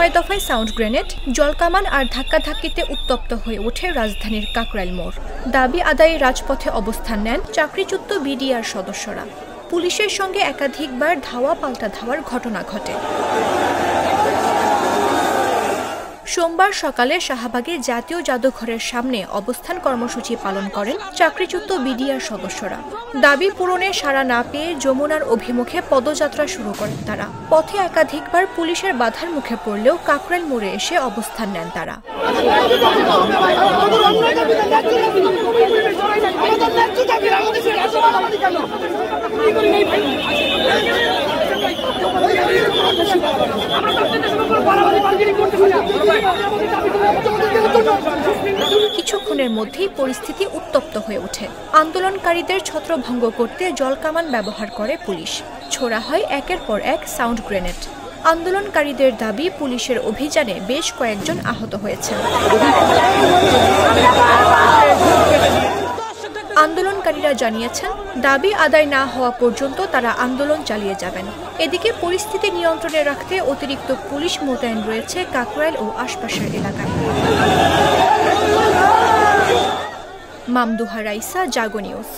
দফায় দফায় sound grenade, জলকামান আর ধাক্কাধাক্কিতে উত্তপ্ত হয়ে ওঠে রাজধানীর কাকরাইল মোড়। দাবি আদায়ে রাজপথে অবস্থান নেন চাকরিচ্যুত বিডিআর সদস্যরা। পুলিশের সঙ্গে একাধিকবার ধাওয়া পাল্টা ধাওয়ার ঘটনা ঘটে। সোমবার সকালে শাহবাগে জাতীয় জাদুঘরের সামনে অবস্থান কর্মসূচি পালন করেন চাকরিচ্যুত বিডিআর সদস্যরা। দাবি পূরণে সাড়া না পেয়ে যমুনার অভিমুখে পদযাত্রা শুরু করেন তারা। পথে একাধিকবার পুলিশের বাধার মুখে পড়লেও কাকরাইল মোড়ে এসে অবস্থান নেন তারা। কিছুক্ষণের মধ্যেই পরিস্থিতি উত্তপ্ত হয়ে ওঠে। আন্দোলনকারীদের ছত্রভঙ্গ করতে জলকামান ব্যবহার করে পুলিশ। ছোড়া হয় একের পর এক সাউন্ড গ্রেনেড। আন্দোলনকারীদের দাবি, পুলিশের অভিযানে বেশ কয়েকজন আহত হয়েছেন। আন্দোলনকারীরা জানিয়েছেন, দাবি আদায় না হওয়া পর্যন্ত তারা আন্দোলন চালিয়ে যাবেন। এদিকে পরিস্থিতি নিয়ন্ত্রণে রাখতে অতিরিক্ত পুলিশ মোতায়েন রয়েছে কাকরাইল ও আশপাশের এলাকায়। মামদুহা রাইসা, জাগো নিউজ।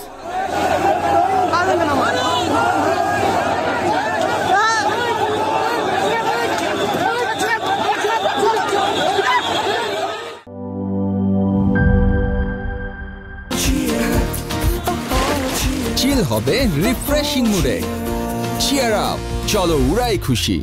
চিল হবে রিফ্রেশিং মুডে। চিয়ার আপ, চলো উড়াই খুশি।